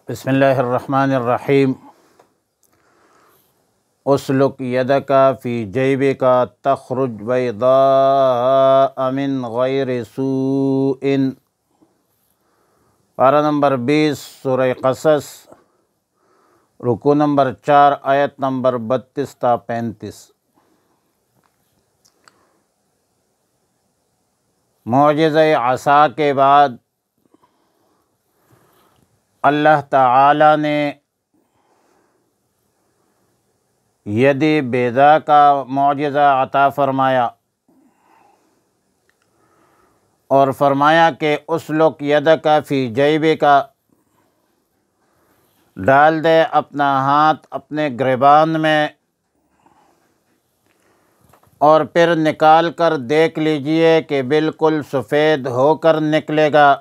بسم اللہ الرحمن الرحیم۔ اسلک یدک فی جیبک تخرج بیضاء من غیر سوء۔ پارہ نمبر 20 سورہ قصص، رکوع نمبر 4، آیت نمبر 32 تا 35۔ معجزہ عصا کے بعد اللہ تعالی نے ید بیضاء کا معجزہ عطا فرمایا اور فرمایا کہ اسلک یدک فی جیبک، ڈال دے اپنا ہاتھ اپنے گریبان میں اور پھر نکال کر دیکھ لیجئے کہ بالکل سفید ہو کر نکلے گا،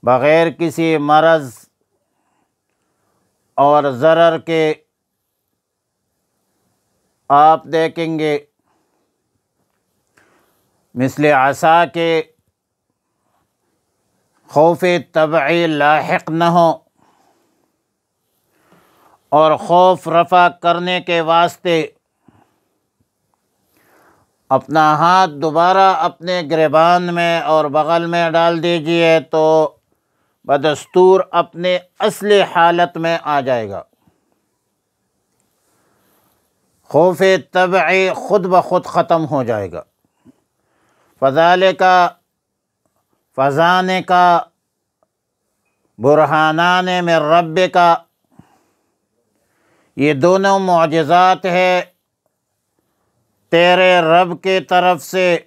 بغیر کسی مرض اور ضرر کے۔ آپ دیکھیں گے مثل عصا کے خوف طبعی لاحق نہ ہو، اور خوف رفع کرنے کے واسطے اپنا ہاتھ دوبارہ اپنے گریبان میں اور بغل میں ڈال دیجئے تو بدستور اپنے اصلی حالت میں آ جائے گا۔ خوف طبعی خود بخود ختم ہو جائے گا۔ فذالک فذانک برہانان من ربک، یہ دونوں معجزات ہیں تیرے رب کی طرف سے،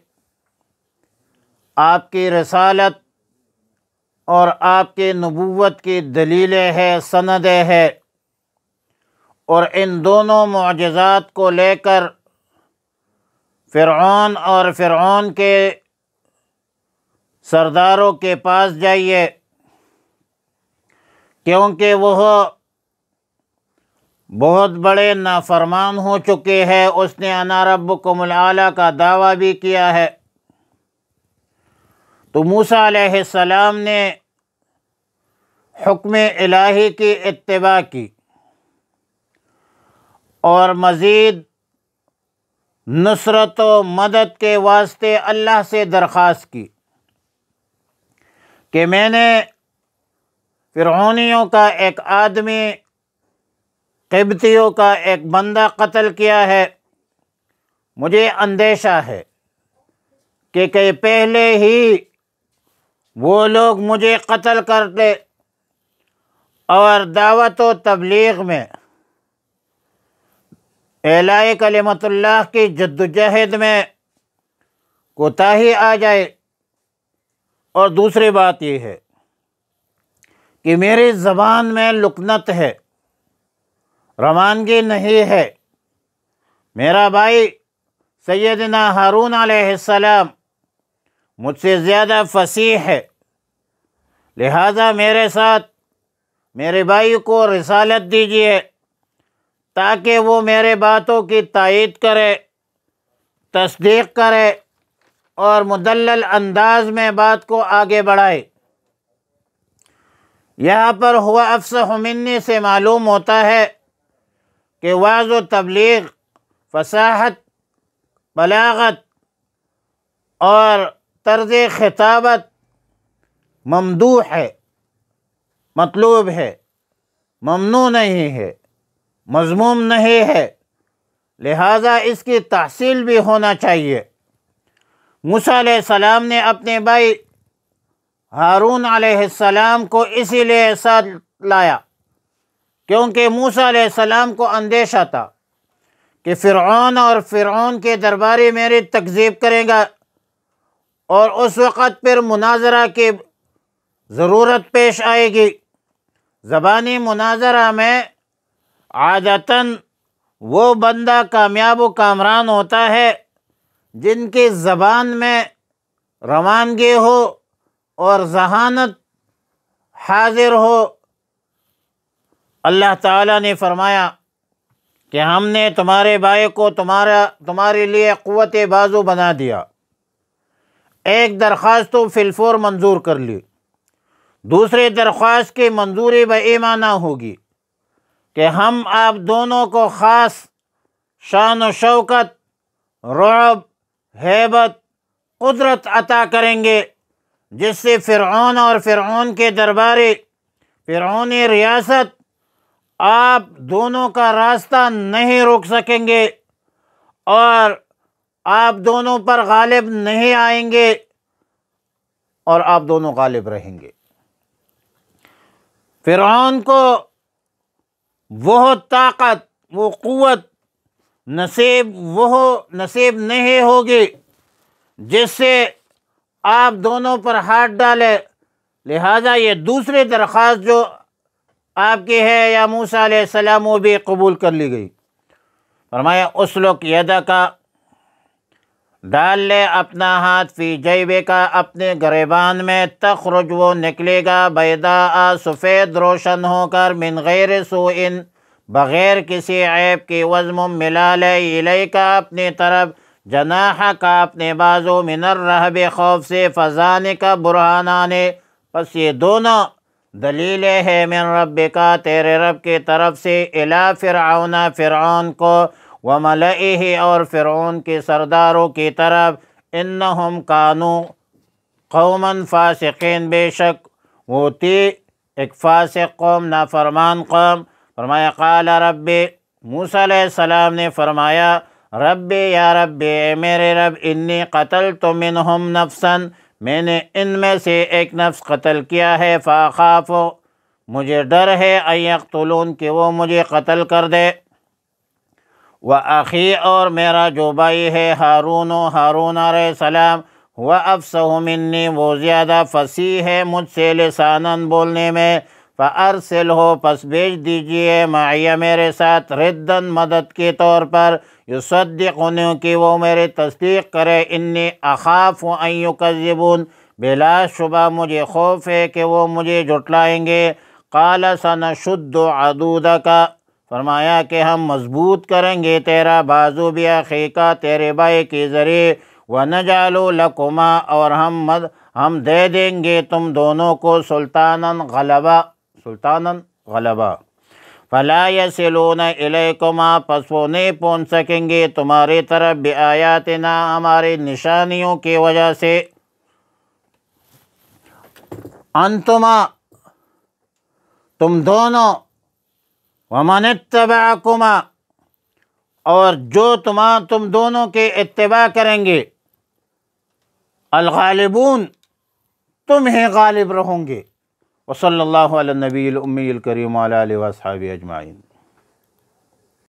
آپ کی رسالت اور آپ کی نبوت کی دلیلیں ہیں، سندیں ہیں، اور ان دونوں معجزات کو لے کر فرعون اور فرعون کے سرداروں کے پاس جائیے، کیونکہ وہ بہت بڑے نافرمان ہو چکے ہیں۔ اس نے انا ربکم الاعلی کا دعویٰ بھی کیا ہے۔ تو موسیٰ علیہ السلام نے حکم الہی کی اتباع کی اور مزید نصرت و مدد کے واسطے اللہ سے درخواست کی کہ میں نے فرعونیوں کا ایک آدمی، قبطیوں کا ایک بندہ قتل کیا ہے، مجھے اندیشہ ہے کہ پہلے ہی وہ لوگ مجھے قتل کر دے، اور دعوت و تبلیغ میں اعلاء کلمت اللہ کی جدوجہد میں کوتاہی آ جائے۔ اور دوسری بات یہ ہے کہ میری زبان میں لکنت ہے، روانگی نہیں ہے۔ میرا بھائی سیدنا ہارون علیہ السلام مجھ سے زیادہ فصیح ہے، لہذا میرے ساتھ میرے بھائی کو رسالت دیجیے تاکہ وہ میرے باتوں کی تائید کرے، تصدیق کرے اور مدلل انداز میں بات کو آگے بڑھائے۔ یہاں پر ہوا افصح منی سے معلوم ہوتا ہے کہ وعظ و تبلیغ، فصاحت، بلاغت اور طرز خطابت ممدوح ہے، مطلوب ہے، ممنوع نہیں ہے، مذموم نہیں ہے، لہٰذا اس کی تحصیل بھی ہونا چاہیے۔ موسیٰ علیہ السلام نے اپنے بھائی ہارون علیہ السلام کو اسی لیے ساتھ لایا کیونکہ موسیٰ علیہ السلام کو اندیشہ تھا کہ فرعون اور فرعون کے درباری میری تکذیب کریں گا، اور اس وقت پھر مناظرہ کی ضرورت پیش آئے گی۔ زبانی مناظرہ میں عادتاً وہ بندہ کامیاب و کامران ہوتا ہے جن کی زبان میں روانگی ہو اور ذہانت حاضر ہو۔ اللہ تعالیٰ نے فرمایا کہ ہم نے تمہارے بھائی کو تمہارے لیے قوت بازو بنا دیا۔ ایک درخواست تو فی الفور منظور کر لی، دوسری درخواست کی منظوری بہ معنی ہوگی کہ ہم آپ دونوں کو خاص شان و شوکت، رعب، ہیبت، قدرت عطا کریں گے، جس سے فرعون اور فرعون کے درباری، فرعونی ریاست آپ دونوں کا راستہ نہیں روک سکیں گے اور آپ دونوں پر غالب نہیں آئیں گے اور آپ دونوں غالب رہیں گے۔ فرعون کو وہ طاقت، وہ قوت نصیب نہیں ہوگی جس سے آپ دونوں پر ہاتھ ڈالے، لہذا یہ دوسری درخواست جو آپ کی ہے یا موسیٰ علیہ السلام وہ بھی قبول کر لی گئی۔ فرمایا اسلک یدک، ڈال لے اپنا ہاتھ، فی جیبک، اپنے گریبان میں، تخرج وہ نکلے گا، بیضاء سفید روشن ہو کر، من غیر سوء بغیر کسی عیب کی، وضم ملا لے، الیک اپنی طرف، جناحک اپنے بازو، من الرہب خوف سے، فذانک برہانان، پس یہ دونوں دلیلیں ہیں، من ربک تیرے رب کی طرف سے، الی فرعون فرعون کو، وملئہ اور فرعون کے سرداروں کی طرف، انہم کانوا قوما فاسقین، بے شک وہ تھی ایک فاسق قوم، نافرمان قوم۔ فرمایا قال ربی، موسیٰ علیہ السلام نے فرمایا ربی یا ربی، اے میرے رب، انی قتلت منہم نفسا، میں نے ان میں سے ایک نفس قتل کیا ہے، فاخاف، مجھے ڈر ہے، ان یقتلون کہ وہ مجھے قتل کر دے، وَأَخِی اور میرا جو بھائی ہے ہارون علیہ السلام، وَأَفْصَحُ مِنِّی وہ زیادہ فصیح ہے مجھ سے لساناً بولنے میں، فَأَرْسِلْہُ پس بھیج دیجئے، معی میرے ساتھ، رِدًّا مدد کے طور پر، یصدقنی کہ وہ میری تصدیق کرے، انی اخاف ان یکذبون بلا شبہ مجھے خوف ہے کہ وہ مجھے جھٹلائیں گے، قال سنشد عضدک فرمایا کہ ہم مضبوط کریں گے تیرا بازو بأخیک تیرے بھائی کے ذریعے، وَنَجْعَلُ لَكُمَا اور ہم دے دیں گے تم دونوں کو سلطاناً غلبہ، فَلَا يَصِلُونَ إِلَيْكُمَا پس وہ نہیں پہنچ سکیں گے تمہاری طرف، بِآیاتنا ہماری نشانیوں کی وجہ سے، انتما تم دونوں، وَمَنِ اتَّبَعَكُمَا اور جو تم دونوں کے اتباع کریں گے، الغالبون تم ہی غالب رہوں گے۔ وصلی اللہ علی النبی الأمی الکریم وعلی آلہ وصحبہ اجمعین۔